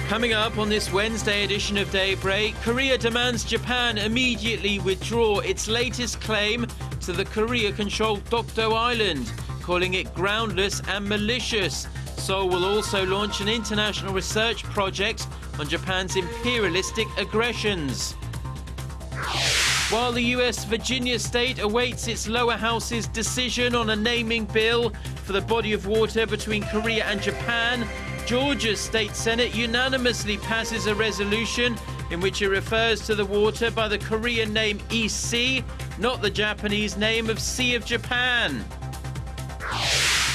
Coming up on this Wednesday edition of Daybreak, Korea demands Japan immediately withdraw its latest claim to the Korea-controlled Dokdo Island, calling it groundless and malicious. Seoul will also launch an international research project on Japan's imperialistic aggressions. While the U.S. Virginia state awaits its lower house's decision on a naming bill for the body of water between Korea and Japan, Georgia's state senate unanimously passes a resolution in which it refers to the water by the Korean name East Sea, not the Japanese name of Sea of Japan.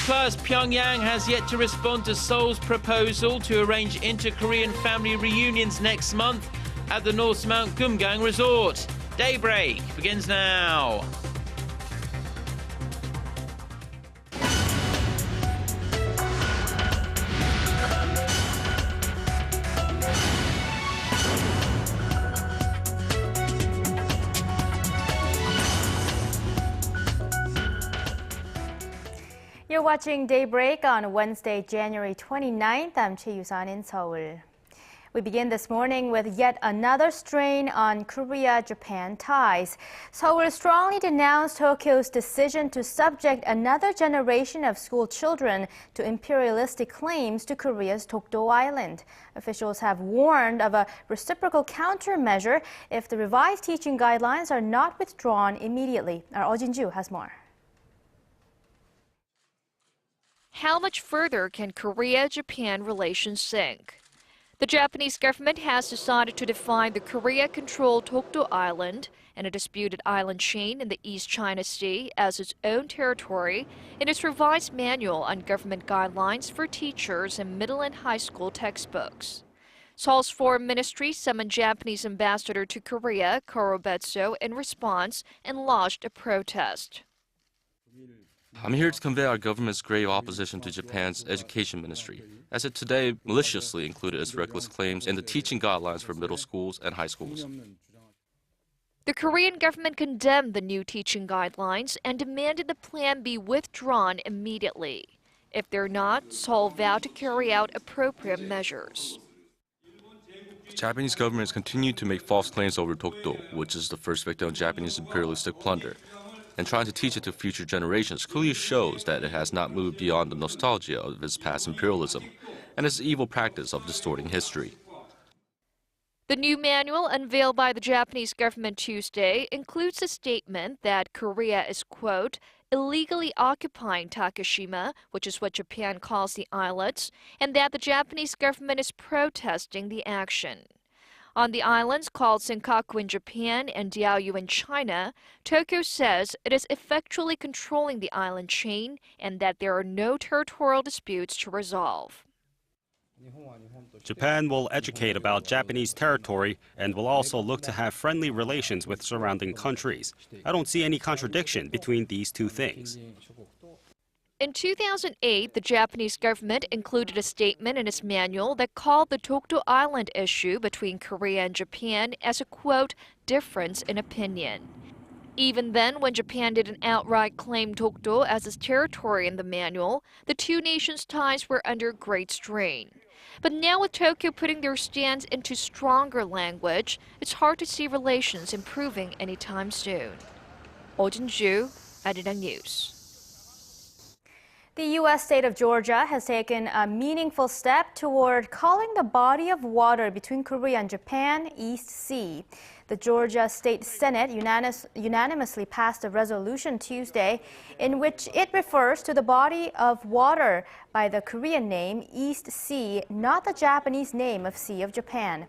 Plus, Pyongyang has yet to respond to Seoul's proposal to arrange inter-Korean family reunions next month at the North's Mount Kumgang resort. Daybreak begins now. You're watching Daybreak on Wednesday, January 29th. I'm Choi Yusan in Seoul. We begin this morning with yet another strain on Korea-Japan ties. Seoul strongly denounced Tokyo's decision to subject another generation of school children to imperialistic claims to Korea's Dokdo Island. Officials have warned of a reciprocal countermeasure if the revised teaching guidelines are not withdrawn immediately. Our Oh Jin-ju has more. How much further can Korea-Japan relations sink? The Japanese government has decided to define the Korea-controlled Dokdo Island and a disputed island chain in the East China Sea as its own territory in its revised manual on government guidelines for teachers in middle and high school textbooks. Seoul's foreign ministry summoned Japanese ambassador to Korea, Koro Betso, in response and lodged a protest. I'm here to convey our government's grave opposition to Japan's education ministry, as it today maliciously included its reckless claims in the teaching guidelines for middle schools and high schools. The Korean government condemned the new teaching guidelines and demanded the plan be withdrawn immediately. If they're not, Seoul vowed to carry out appropriate measures. The Japanese government has continued to make false claims over Dokdo, which is the first victim of Japanese imperialistic plunder. And trying to teach it to future generations clearly shows that it has not moved beyond the nostalgia of its past imperialism and its evil practice of distorting history. The new manual unveiled by the Japanese government Tuesday includes a statement that Korea is, quote, illegally occupying Takeshima, which is what Japan calls the islets, and that the Japanese government is protesting the action. On the islands called Senkaku in Japan and Diaoyu in China, Tokyo says it is effectually controlling the island chain and that there are no territorial disputes to resolve. Japan will educate about Japanese territory and will also look to have friendly relations with surrounding countries. I don't see any contradiction between these two things. In 2008, the Japanese government included a statement in its manual that called the Dokdo Island issue between Korea and Japan as a, quote, difference in opinion. Even then, when Japan didn't outright claim Dokdo as its territory in the manual, the two nations' ties were under great strain. But now with Tokyo putting their stance into stronger language, it's hard to see relations improving anytime soon. Oh Jin-ju, Arirang News. The U.S. state of Georgia has taken a meaningful step toward calling the body of water between Korea and Japan East Sea. The Georgia State Senate unanimously passed a resolution Tuesday in which it refers to the body of water by the Korean name East Sea, not the Japanese name of Sea of Japan.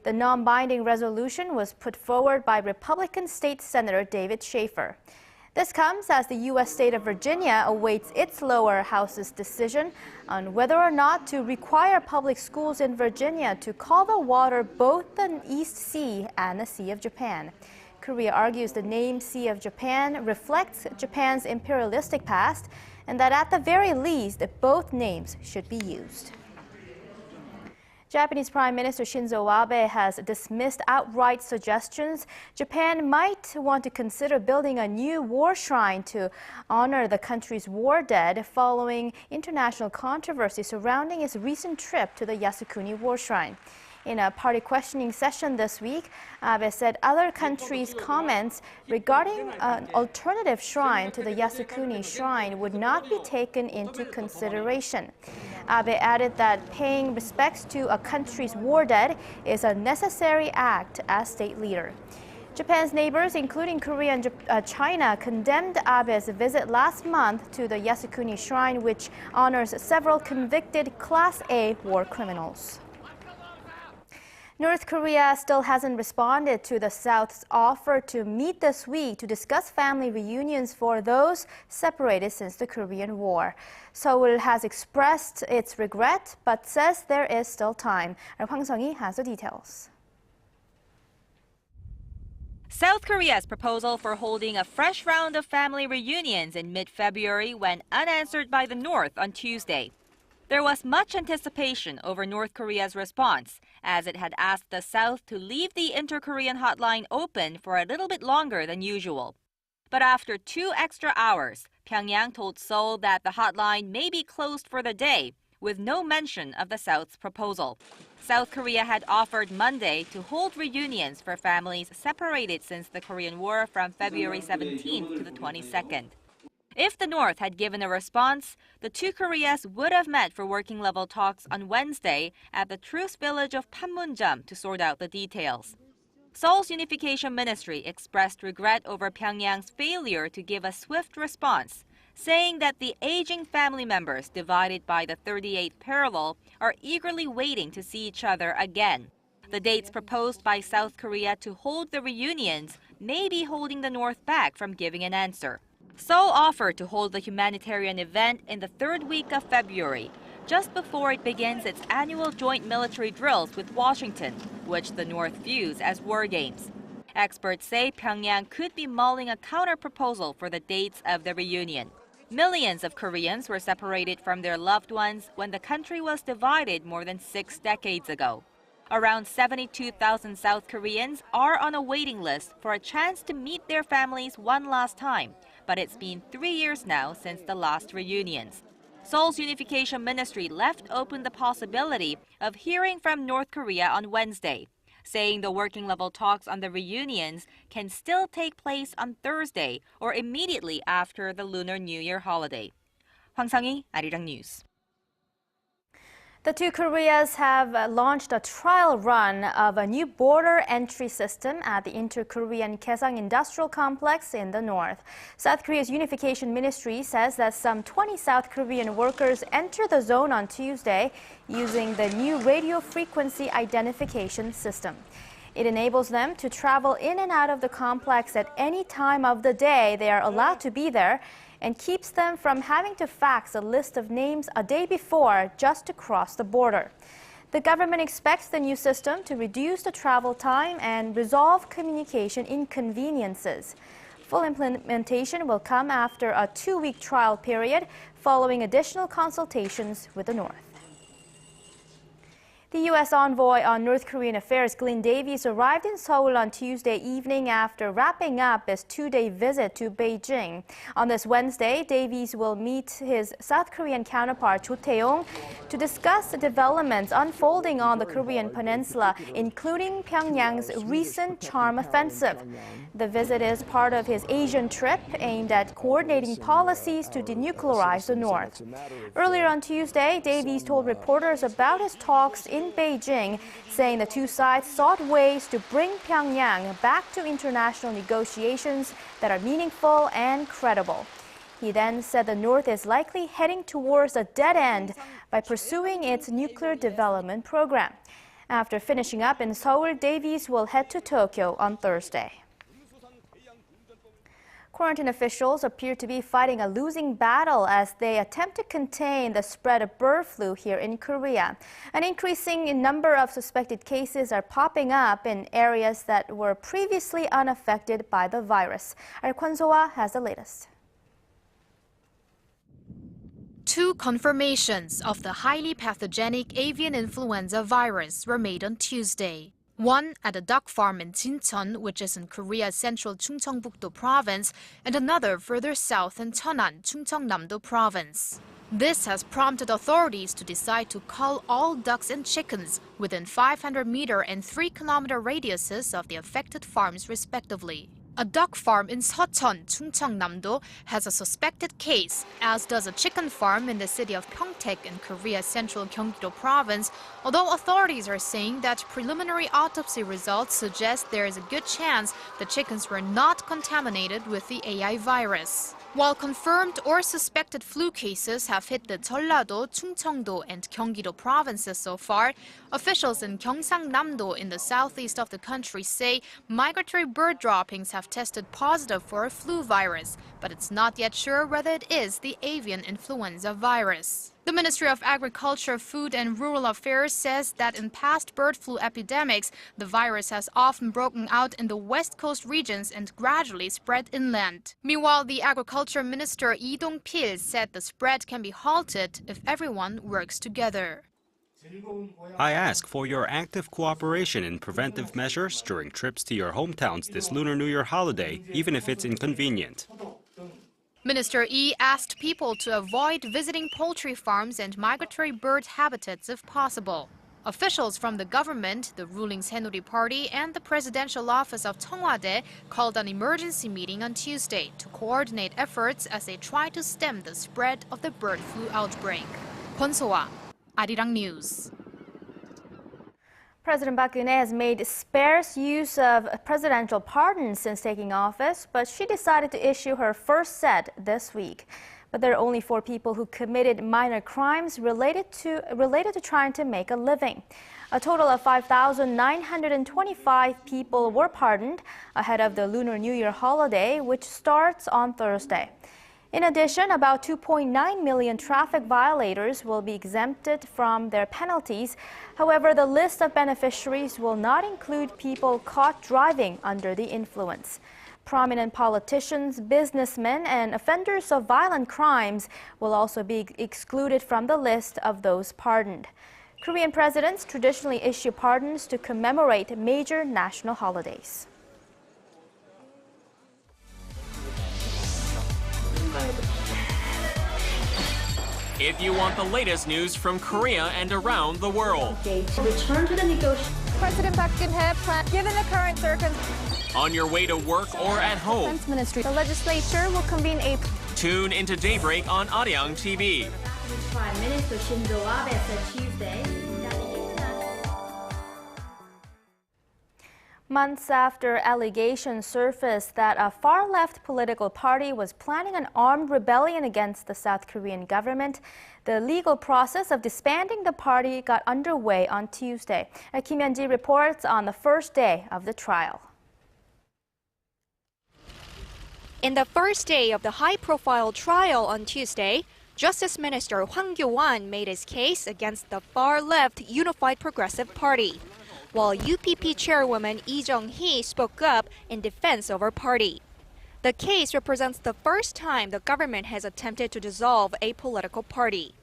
The non-binding resolution was put forward by Republican State Senator David Shafer. This comes as the U.S. state of Virginia awaits its lower house's decision on whether or not to require public schools in Virginia to call the water both the East Sea and the Sea of Japan. Korea argues the name Sea of Japan reflects Japan's imperialistic past and that at the very least, both names should be used. Japanese Prime Minister Shinzo Abe has dismissed outright suggestions Japan might want to consider building a new war shrine to honor the country's war dead following international controversy surrounding its recent trip to the Yasukuni War Shrine. In a party questioning session this week, Abe said other countries' comments regarding an alternative shrine to the Yasukuni Shrine would not be taken into consideration. Abe added that paying respects to a country's war dead is a necessary act as state leader. Japan's neighbors, including Korea and China, condemned Abe's visit last month to the Yasukuni Shrine, which honors several convicted Class A war criminals. North Korea still hasn't responded to the South's offer to meet this week to discuss family reunions for those separated since the Korean War. Seoul has expressed its regret but says there is still time. Hwang Sung-hee has the details. South Korea's proposal for holding a fresh round of family reunions in mid-February went unanswered by the North on Tuesday. There was much anticipation over North Korea's response, as it had asked the South to leave the inter-Korean hotline open for a little bit longer than usual. But after 2 extra hours, Pyongyang told Seoul that the hotline may be closed for the day, with no mention of the South's proposal. South Korea had offered Monday to hold reunions for families separated since the Korean War from February 17th to the 22nd. If the North had given a response, the two Koreas would have met for working-level talks on Wednesday at the truce village of Panmunjom to sort out the details. Seoul's unification ministry expressed regret over Pyongyang's failure to give a swift response, saying that the aging family members divided by the 38th parallel are eagerly waiting to see each other again. The dates proposed by South Korea to hold the reunions may be holding the North back from giving an answer. Seoul offered to hold the humanitarian event in the 3rd week of February, just before it begins its annual joint military drills with Washington, which the North views as war games. Experts say Pyongyang could be mulling a counter-proposal for the dates of the reunion. Millions of Koreans were separated from their loved ones when the country was divided more than 6 decades ago. Around 72,000 South Koreans are on a waiting list for a chance to meet their families one last time, but it's been 3 years now since the last reunions. Seoul's unification ministry left open the possibility of hearing from North Korea on Wednesday, saying the working-level talks on the reunions can still take place on Thursday or immediately after the Lunar New Year holiday. Hwang Sung-hee, Arirang News. The two Koreas have launched a trial run of a new border entry system at the inter-Korean Kaesong industrial complex in the north. South Korea's unification ministry says that some 20 South Korean workers entered the zone on Tuesday using the new radio frequency identification system. It enables them to travel in and out of the complex at any time of the day they are allowed to be there, and keeps them from having to fax a list of names a day before just to cross the border. The government expects the new system to reduce the travel time and resolve communication inconveniences. Full implementation will come after a 2-week trial period following additional consultations with the North. The U.S. envoy on North Korean affairs, Glyn Davies, arrived in Seoul on Tuesday evening after wrapping up his 2-day visit to Beijing. On this Wednesday, Davies will meet his South Korean counterpart, Cho Tae-yong, to discuss the developments unfolding on the Korean peninsula, including Pyongyang's recent charm offensive. The visit is part of his Asian trip aimed at coordinating policies to denuclearize the North. Earlier on Tuesday, Davies told reporters about his talks in Beijing, saying the two sides sought ways to bring Pyongyang back to international negotiations that are meaningful and credible. He then said the North is likely heading towards a dead end by pursuing its nuclear development program. After finishing up in Seoul, Davies will head to Tokyo on Thursday. Quarantine officials appear to be fighting a losing battle as they attempt to contain the spread of bird flu here in Korea. An increasing number of suspected cases are popping up in areas that were previously unaffected by the virus. Kwon So-ah has the latest. 2 confirmations of the highly pathogenic avian influenza virus were made on Tuesday. One at a duck farm in Jincheon, which is in Korea's central Chungcheongbuk-do province, and another further south in Cheonan, Chungcheongnam-do province. This has prompted authorities to decide to cull all ducks and chickens within 500-meter and 3-kilometer radiuses of the affected farms respectively. A duck farm in Seocheon, Chungcheongnam-do has a suspected case, as does a chicken farm in the city of Pyeongtaek in Korea's central Gyeonggi-do province, although authorities are saying that preliminary autopsy results suggest there is a good chance the chickens were not contaminated with the AI virus. While confirmed or suspected flu cases have hit the Jeollado, Chungcheongdo, and Gyeonggi-do provinces so far, officials in Gyeongsangnam-do in the southeast of the country say migratory bird droppings have tested positive for a flu virus, but it's not yet sure whether it is the avian influenza virus. The Ministry of Agriculture, Food and Rural Affairs says that in past bird flu epidemics, the virus has often broken out in the west coast regions and gradually spread inland. Meanwhile, the Agriculture Minister Lee Dong-pil said the spread can be halted if everyone works together. I ask for your active cooperation in preventive measures during trips to your hometowns this Lunar New Year holiday, even if it's inconvenient. Minister Lee asked people to avoid visiting poultry farms and migratory bird habitats if possible. Officials from the government, the ruling Saenuri Party, and the Presidential Office of Cheongwade called an emergency meeting on Tuesday to coordinate efforts as they try to stem the spread of the bird flu outbreak. Kwon So-ah, Arirang News. President Park Geun-hye has made sparse use of presidential pardons since taking office, but she decided to issue her first set this week. But there are only 4 people who committed minor crimes related to trying to make a living. A total of 5,925 people were pardoned ahead of the Lunar New Year holiday, which starts on Thursday. In addition, about 2.9 million traffic violators will be exempted from their penalties. However, the list of beneficiaries will not include people caught driving under the influence. Prominent politicians, businessmen, and offenders of violent crimes will also be excluded from the list of those pardoned. Korean presidents traditionally issue pardons to commemorate major national holidays. If you want the latest news from Korea and around the world. Return to the negotiations. President Park Geun-hye plans, given the current circumstances. On your way to work or at home. Defense Ministry. The legislature will convene a. Tune into Daybreak on Arirang TV. Prime Minister Shinzo Abe said Tuesday that months after allegations surfaced that a far-left political party was planning an armed rebellion against the South Korean government, the legal process of disbanding the party got underway on Tuesday. Kim Hyun-ji reports on the first day of the trial. In the first day of the high-profile trial on Tuesday, Justice Minister Hwang Kyo-won made his case against the far-left Unified Progressive Party, while UPP chairwoman Lee Jung-hee spoke up in defense of her party. The case represents the first time the government has attempted to dissolve a political party.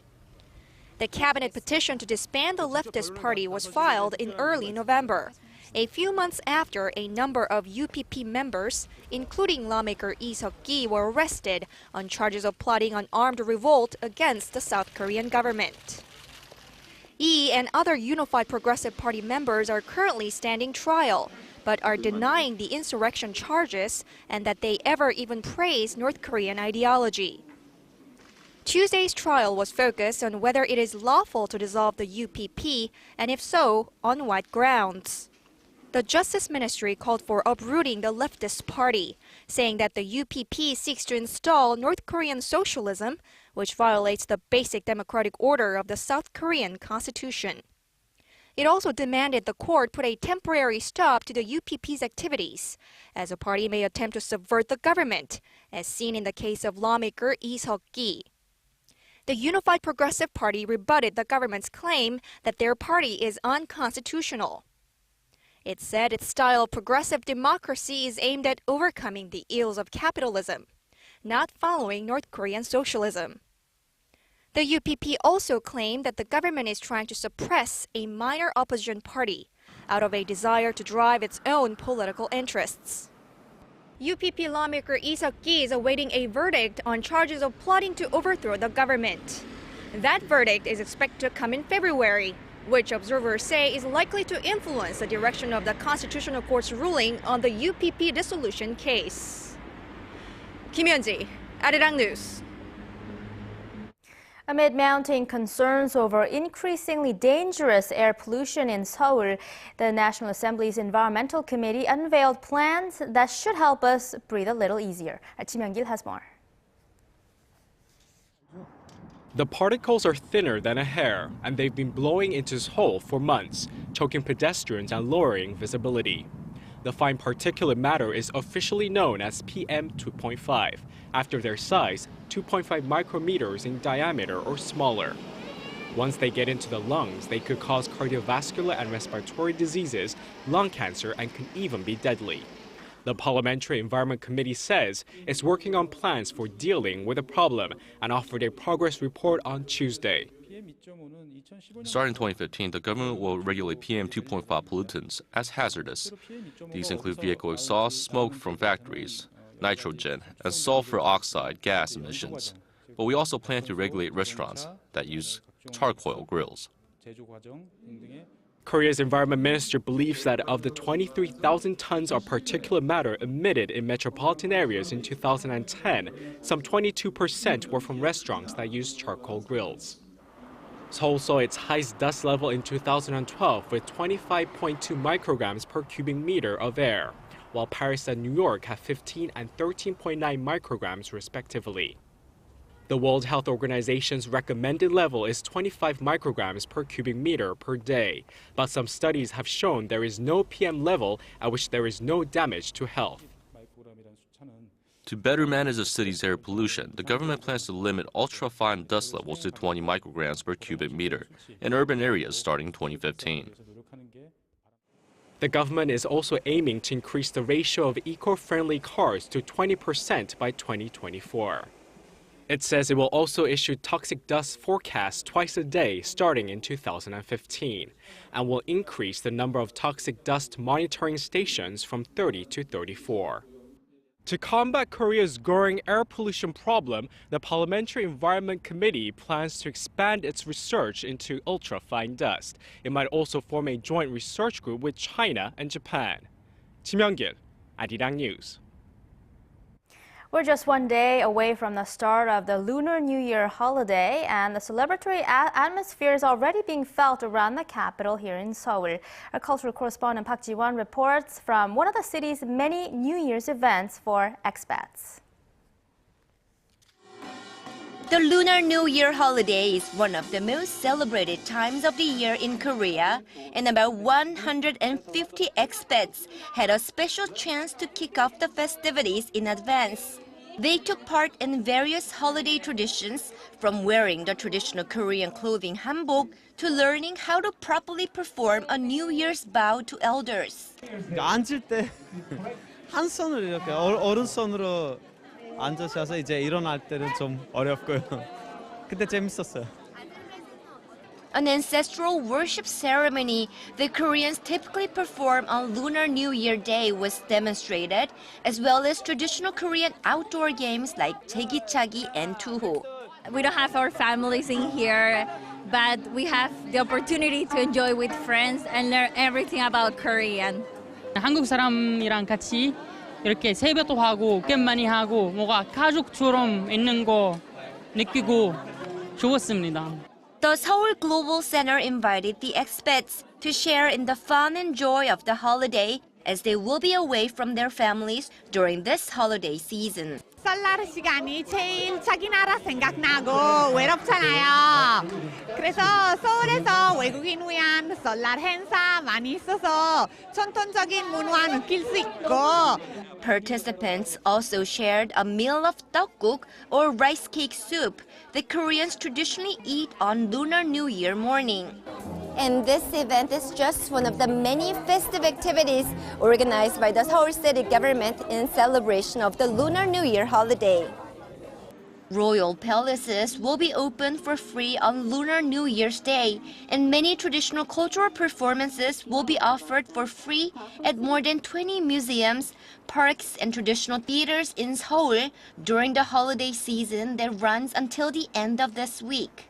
The cabinet petition to disband the leftist party was filed in early November, a few months after a number of UPP members, including lawmaker Lee Seok-gi, were arrested on charges of plotting an armed revolt against the South Korean government. Lee and other Unified Progressive Party members are currently standing trial, but are denying the insurrection charges and that they ever even praised North Korean ideology. Tuesday's trial was focused on whether it is lawful to dissolve the UPP, and if so, on what grounds. The Justice Ministry called for uprooting the leftist party, saying that the UPP seeks to install North Korean socialism, which violates the basic democratic order of the South Korean constitution. It also demanded the court put a temporary stop to the UPP's activities, as the party may attempt to subvert the government, as seen in the case of lawmaker Lee Seok-gi. The Unified Progressive Party rebutted the government's claim that their party is unconstitutional. It said its style of progressive democracy is aimed at overcoming the ills of capitalism, not following North Korean socialism. The UPP also claimed that the government is trying to suppress a minor opposition party out of a desire to drive its own political interests. UPP lawmaker Lee Seok-gi is awaiting a verdict on charges of plotting to overthrow the government. That verdict is expected to come in February, which observers say is likely to influence the direction of the Constitutional Court's ruling on the UPP dissolution case. Kim Hyun-ji, Arirang News. Amid mounting concerns over increasingly dangerous air pollution in Seoul, the National Assembly's Environmental Committee unveiled plans that should help us breathe a little easier. Kim Hyun-gil has more. The particles are thinner than a hair, and they've been blowing into Seoul for months, choking pedestrians and lowering visibility. The fine particulate matter is officially known as PM 2.5, after their size, 2.5 micrometers in diameter or smaller. Once they get into the lungs, they could cause cardiovascular and respiratory diseases, lung cancer, and can even be deadly. The Parliamentary Environment Committee says it's working on plans for dealing with the problem and offered a progress report on Tuesday. Starting in 2015, the government will regulate PM 2.5 pollutants as hazardous. These include vehicle exhaust, smoke from factories, nitrogen, and sulfur oxide gas emissions. But we also plan to regulate restaurants that use charcoal grills. Korea's environment minister believes that of the 23,000 tons of particulate matter emitted in metropolitan areas in 2010, some 22% were from restaurants that use charcoal grills. Seoul saw its highest dust level in 2012 with 25.2 micrograms per cubic meter of air, while Paris and New York have 15 and 13.9 micrograms respectively. The World Health Organization's recommended level is 25 micrograms per cubic meter per day, but some studies have shown there is no PM level at which there is no damage to health. To better manage the city's air pollution, the government plans to limit ultra-fine dust levels to 20 micrograms per cubic meter in urban areas starting 2015. The government is also aiming to increase the ratio of eco-friendly cars to 20% by 2024. It says it will also issue toxic dust forecasts twice a day starting in 2015 and will increase the number of toxic dust monitoring stations from 30 to 34. To combat Korea's growing air pollution problem, the Parliamentary Environment Committee plans to expand its research into ultra-fine dust. It might also form a joint research group with China and Japan. Kim Hyun-gil, Arirang News. We're just one day away from the start of the Lunar New Year holiday, and the celebratory atmosphere is already being felt around the capital here in Seoul. Our cultural correspondent Park Ji-won reports from one of the city's many New Year's events for expats. The Lunar New Year holiday is one of the most celebrated times of the year in Korea, and about 150 expats had a special chance to kick off the festivities in advance. They took part in various holiday traditions, from wearing the traditional Korean clothing hanbok to learning how to properly perform a New Year's bow to elders. 앉을 때 한 손을 이렇게 오른손으로 앉으셔서 이제 일어날 때는 좀 어렵고요. 근데 재밌었어요. An ancestral worship ceremony the Koreans typically perform on Lunar New Year Day was demonstrated, as well as traditional Korean outdoor games like 제기차기 and 투호. We don't have our families in here, but we have the opportunity to enjoy with friends and learn everything about Korean. 한국 사람이랑 같이 이렇게 세배도 하고 게임 많이 하고 뭔가 가족처럼 있는 거 느끼고 좋았습니다. The Seoul Global Center invited the expats to share in the fun and joy of the holiday as they will be away from their families during this holiday season. 설날 시간이 제일 자기 나라 생각나고 외롭잖아요. 그래서 서울에서 외국인 위한 설날 행사 많이 있어서 전통적인 문화 느낄 수 있고. Participants also shared a meal of dokdo or rice cake soup that Koreans traditionally eat on Lunar New Year morning. And this event is just one of the many festive activities organized by the Seoul City government in celebration of the Lunar New Year holiday. Royal palaces will be open for free on Lunar New Year's Day, and many traditional cultural performances will be offered for free at more than 20 museums, parks, and traditional theaters in Seoul during the holiday season that runs until the end of this week.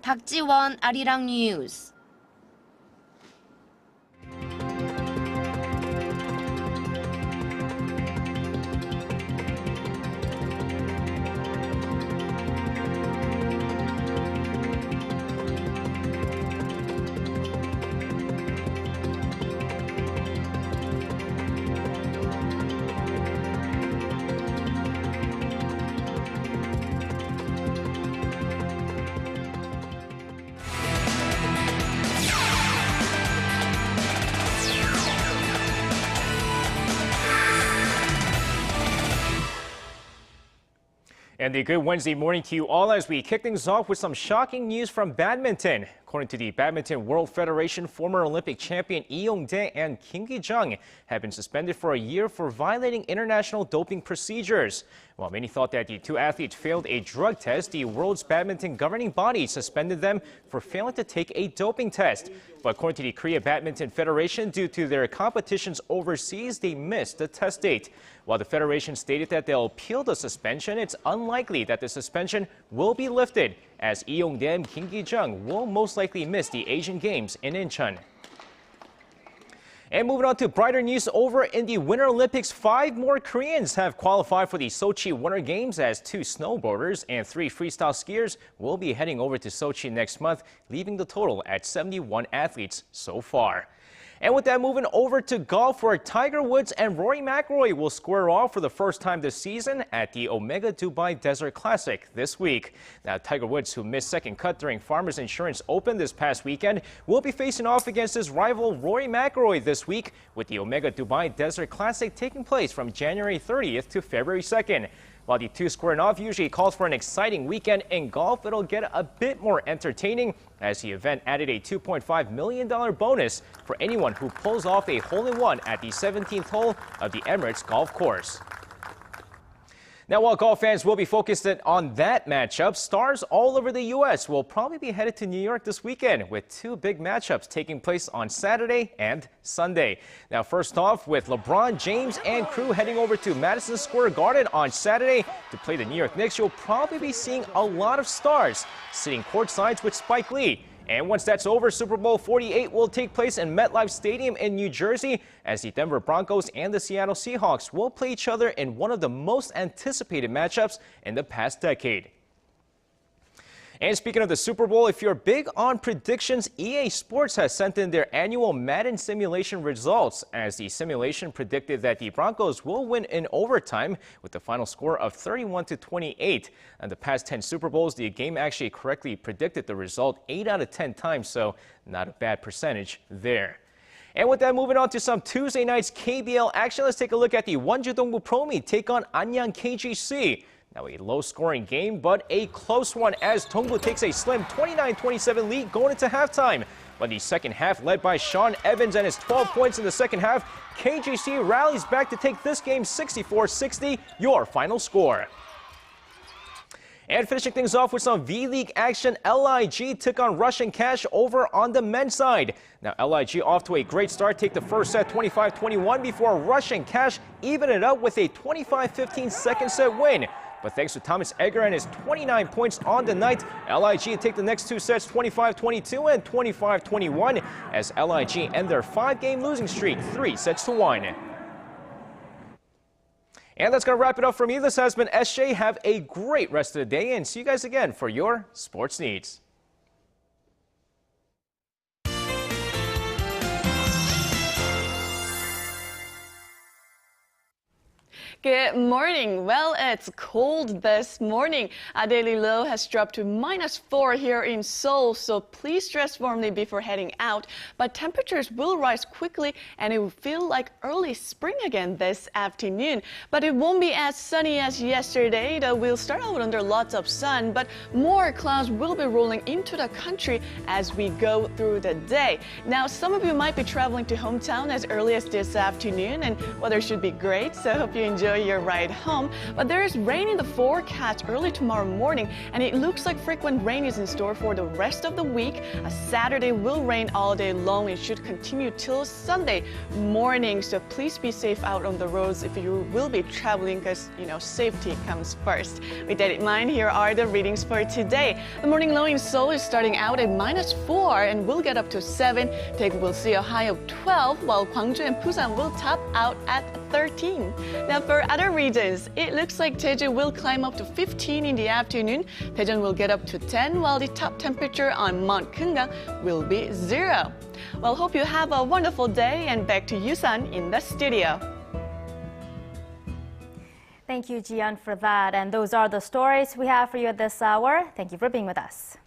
박지원, Arirang News. And a good Wednesday morning to you all as we kick things off with some shocking news from badminton. According to the Badminton World Federation, former Olympic champion Lee Yong-dae and Kim Ki-jung have been suspended for a year for violating international doping procedures. While many thought that the two athletes failed a drug test, the world's badminton governing body suspended them for failing to take a doping test. But according to the Korea Badminton Federation, due to their competitions overseas, they missed the test date. While the federation stated that they'll appeal the suspension, it's unlikely that the suspension will be lifted, as Lee Yong-dae and Kim Ki-jung will most likely miss the Asian Games in Incheon. And moving on to brighter news, over in the Winter Olympics, 5 more Koreans have qualified for the Sochi Winter Games, as 2 snowboarders and 3 freestyle skiers will be heading over to Sochi next month, leaving the total at 71 athletes so far. And with that, moving over to golf, where Tiger Woods and Rory McIlroy will square off for the first time this season at the Omega Dubai Desert Classic this week. Now, Tiger Woods, who missed second cut during Farmers Insurance Open this past weekend, will be facing off against his rival Rory McIlroy this week, with the Omega Dubai Desert Classic taking place from January 30th to February 2nd. While the two squaring off usually calls for an exciting weekend in golf, it'll get a bit more entertaining, as the event added a $2.5 million bonus for anyone who pulls off a hole-in-one at the 17th hole of the Emirates Golf Course. Now, while golf fans will be focused on that matchup, stars all over the U.S. will probably be headed to New York this weekend, with 2 big matchups taking place on Saturday and Sunday. Now, first off, with LeBron James and crew heading over to Madison Square Garden on Saturday to play the New York Knicks, you'll probably be seeing a lot of stars sitting courtside with Spike Lee. And once that's over, Super Bowl 48 will take place in MetLife Stadium in New Jersey, as the Denver Broncos and the Seattle Seahawks will play each other in one of the most anticipated matchups in the past decade. And speaking of the Super Bowl, if you're big on predictions, EA Sports has sent in their annual Madden simulation results, as the simulation predicted that the Broncos will win in overtime with the final score of 31-28. In the past 10 Super Bowls, the game actually correctly predicted the result 8 out of 10 times, so not a bad percentage there. And with that, moving on to some Tuesday night's KBL action, let's take a look at the Wonju Dongbu Promi take on Anyang KGC. Now, a low-scoring game, but a close one, as Dongbu takes a slim 29-27 lead going into halftime. But the second half, led by Sean Evans and his 12 points in the second half, KGC rallies back to take this game 64-60, your final score. And finishing things off with some V-League action, LIG took on Russian Cash over on the men's side. Now, LIG off to a great start, take the first set 25-21 before Russian Cash even it up with a 25-15 second set win. But thanks to Thomas Egger and his 29 points on the night, LIG take the next 2 sets 25-22 and 25-21 as LIG end their 5-game losing streak 3-1. And that's going to wrap it up for me. This has been SJ. Have a great rest of the day and see you guys again for your sports needs. Good morning. Well, it's cold this morning. Our daily low has dropped to -4 here in Seoul, so please dress warmly before heading out. But temperatures will rise quickly and it will feel like early spring again this afternoon. But it won't be as sunny as yesterday, though we'll start out under lots of sun, but more clouds will be rolling into the country as we go through the day. Now, some of you might be traveling to hometown as early as this afternoon, and weather should be great, so I hope you enjoy enjoy your ride home. But there is rain in the forecast early tomorrow morning, and it looks like frequent rain is in store for the rest of the week. Saturday will rain all day long. It should continue till Sunday morning, so please be safe out on the roads if you will be traveling, because safety comes first. With that in mind, here are the readings for today. The morning low in Seoul is starting out at -4 and will get up to 7. Daegu will see a high of 12, while Gwangju and Busan will top out at 13. Now for other regions, it looks like Jeju will climb up to 15 in the afternoon. Daejeon will get up to 10, while the top temperature on Mount Kunggang will be 0. Well, hope you have a wonderful day, and back to Yusan in the studio. Thank you, Jian, for that. And those are the stories we have for you at this hour. Thank you for being with us.